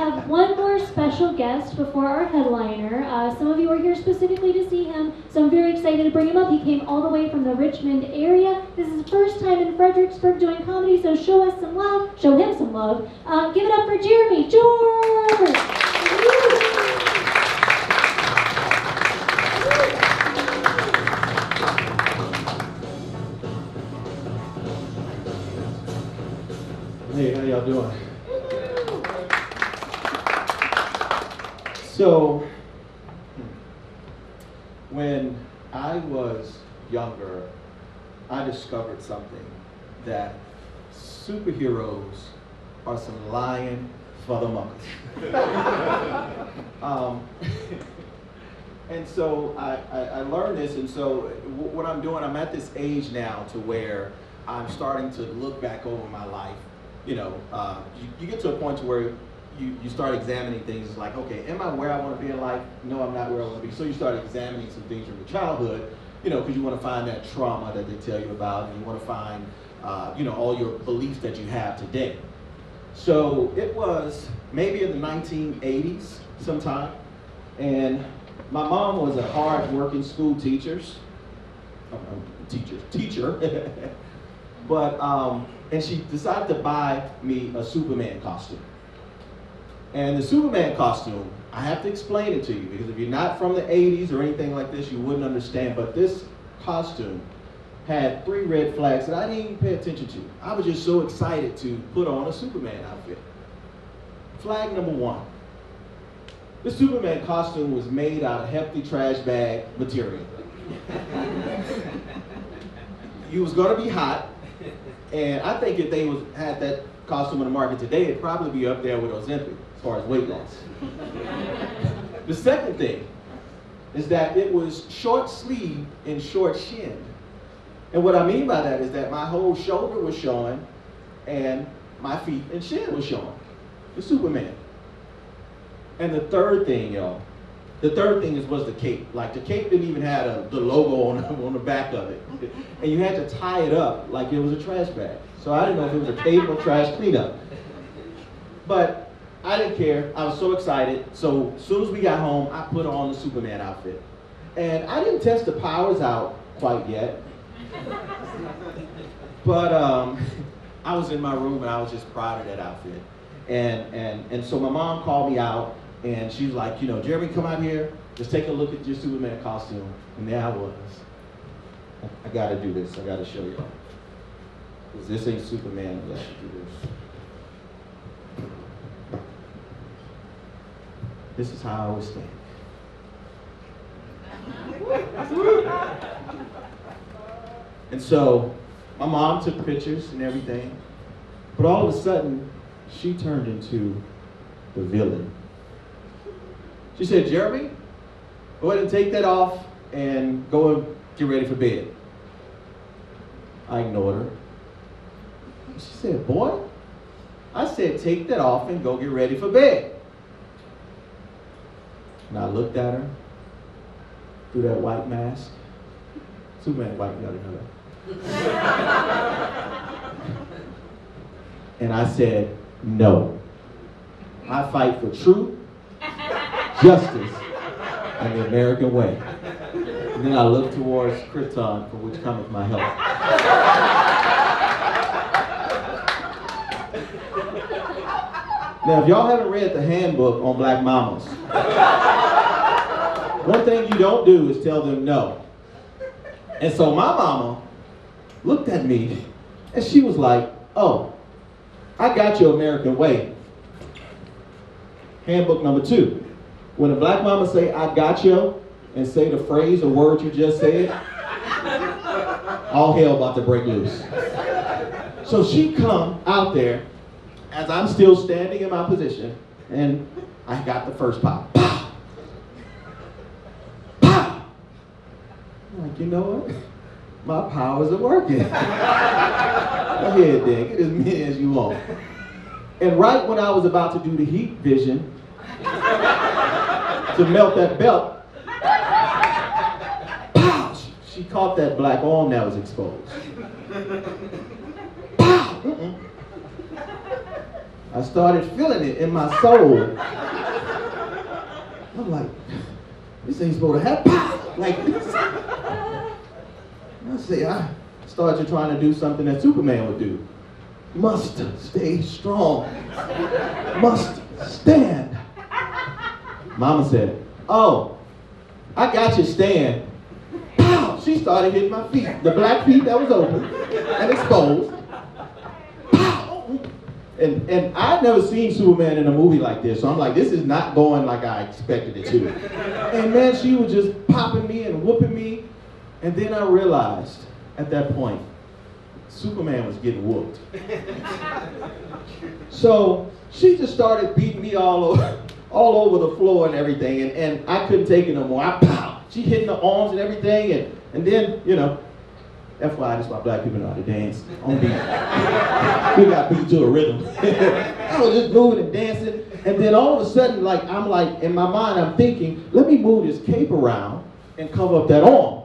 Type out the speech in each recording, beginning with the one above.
have one more special guest before our headliner. Some of you are here specifically to see him, so I'm very excited to bring him up. He came all the way from the Richmond area. This is his first time in Fredericksburg doing comedy, so show us some love. Show him some love. Give it up for Jeremi George! Hey, how y'all doing? So, when I was younger, I discovered something, that superheroes are some lying motherfuckers. And so I learned this, and so what I'm doing, I'm at this age now to where I'm starting to look back over my life. You know, you get to a point to where you start examining things like, okay, am I where I want to be in life? No, I'm not where I want to be. So you start examining some things from your childhood, you know, because you want to find that trauma that they tell you about, and you want to find, you know, all your beliefs that you have today. So it was maybe in the 1980s sometime, and my mom was a hard-working school teacher, but, and she decided to buy me a Superman costume. And the Superman costume, I have to explain it to you, because if you're not from the 80s or anything like this, you wouldn't understand, but this costume had 3 red flags that I didn't even pay attention to. I was just so excited to put on a Superman outfit. Flag number 1. The Superman costume was made out of hefty trash bag material. You was gonna be hot, and I think if they had that costume on the market today, it'd probably be up there with Ozempic as far as weight loss. The second thing is that it was short sleeved and short shinned. And what I mean by that is that my whole shoulder was showing and my feet and shin was showing. The Superman. And the third thing, y'all, was the cape. Like, the cape didn't even have the logo on the back of it. And you had to tie it up like it was a trash bag. So I didn't know if it was a cape or trash cleanup. But I didn't care. I was so excited. So as soon as we got home, I put on the Superman outfit. And I didn't test the powers out quite yet. But I was in my room and I was just proud of that outfit. And so my mom called me out, and she was like, you know, Jeremy, come out here, just take a look at your Superman costume. And there I was. I gotta do this, I gotta show y'all. Because this ain't Superman unless you do this. This is how I was standing. And so my mom took pictures and everything, but all of a sudden, she turned into the villain. She said, Jeremy, go ahead and take that off and go and get ready for bed. I ignored her. She said, boy, I said take that off and go get ready for bed. And I looked at her through that white mask. Superman white, you gotta know that. And I said, no. I fight for truth, justice, and the American way. And then I looked towards Krypton, for which cometh my help. Now, if y'all haven't read the handbook on Black Mamas, one thing you don't do is tell them no. And so my mama looked at me, and she was like, oh, I got your American way. Handbook number 2. When a black mama say, I got you, and say the phrase or word you just said, all hell about to break loose. So she come out there, as I'm still standing in my position, and I got the first pop. Pow! Pow! I'm like, you know what? My powers are working. Go ahead, then. Get as many as you want. And right when I was about to do the heat vision to melt that belt, pow! She caught that black arm that was exposed. Pow! I started feeling it in my soul. I'm like, this ain't supposed to happen. Like this. I started trying to do something that Superman would do. Must stay strong. Must stand. Mama said, oh, I got you, stand. Pow! She started hitting my feet. The black feet that was open and exposed. Pow! And I'd never seen Superman in a movie like this, so I'm like, this is not going like I expected it to. And man, she was just popping me and whooping me. And then I realized at that point, Superman was getting whooped. So she just started beating me all over the floor and everything, and I couldn't take it no more. Pow! She hitting the arms and everything, and then, you know, FYI, that's why black people know how to dance on beat. We got beat to a rhythm. I was just moving and dancing, and then all of a sudden, I'm like, in my mind, I'm thinking, let me move this cape around and cover up that arm.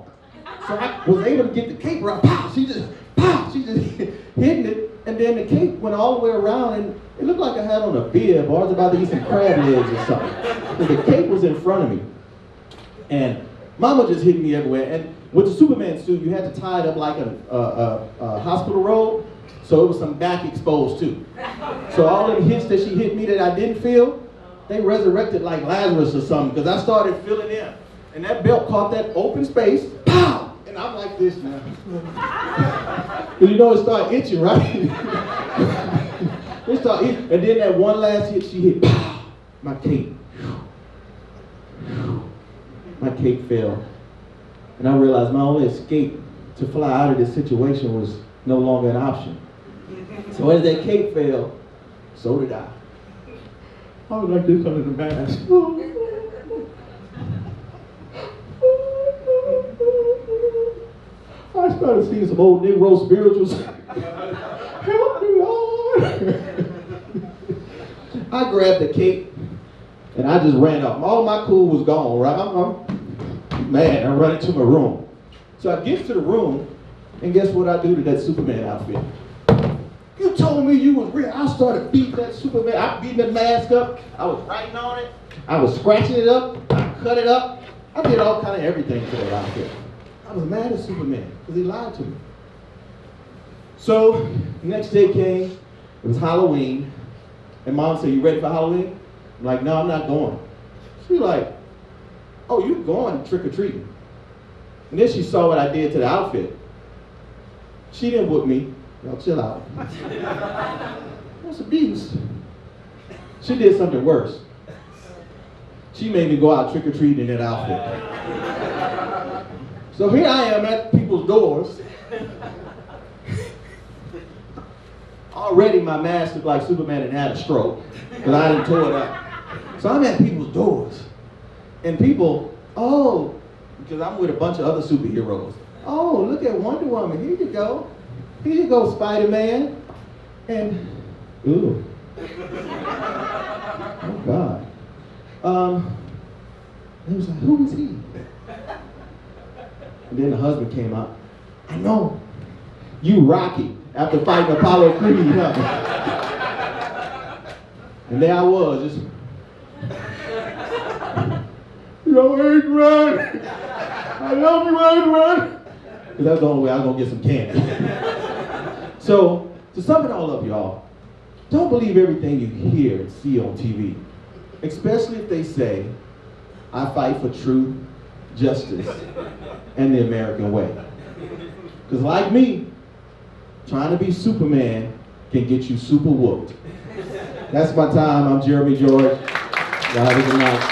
So I was able to get the cape around. Pow! She just hitting it, and then the cape went all the way around, and it looked like I had on a bib, or I was about to eat some crab legs or something. So the cape was in front of me, and Mama just hit me everywhere. And with the Superman suit, you had to tie it up like a hospital robe, so it was some back exposed too. So all them hits that she hit me that I didn't feel, they resurrected like Lazarus or something, because I started feeling them. And that belt caught that open space, pow! And I'm like this now. Because you know it started itching, right? It started itching. And then that one last hit she hit, pow! My cape. My cape fell. And I realized my only escape to fly out of this situation was no longer an option. So as that cape fell, so did I. I was like this under the mask. I started seeing some old Negro spirituals. Help me, Lord. I grabbed the cape and I just ran up. All my cool was gone, right? I'm mad. I run into my room. So I get to the room, and guess what I do to that Superman outfit? You told me you was real. I started beating that Superman. I beating that mask up. I was writing on it. I was scratching it up. I cut it up. I did all kind of everything to that outfit. I was mad at Superman because he lied to me. So the next day came. It was Halloween. And Mom said, you ready for Halloween? I'm like, no, I'm not going. She's like, oh, you going trick-or-treating. And then she saw what I did to the outfit. She didn't whoop me. Y'all chill out. That's abuse. She did something worse. She made me go out trick-or-treating in that outfit. So here I am at people's doors. Already my mask looked like Superman had a stroke, because I didn't tore it up. So I'm at people's doors. And people, oh, because I'm with a bunch of other superheroes. Oh, look at Wonder Woman. Here you go. Here you go, Spider-Man. And, ooh. Oh, God. He was like, who is he? And then the husband came out. I know. You Rocky, after fighting Apollo Creed, huh? And there I was, just, yo, Adrian, I love you, Adrian. Because that's the only way I was going to get some candy. So, to sum it all up, y'all, don't believe everything you hear and see on TV, especially if they say, I fight for truth, justice, and the American way. Because like me, trying to be Superman can get you super whooped. That's my time. I'm Jeremi George. Y'all have a good night.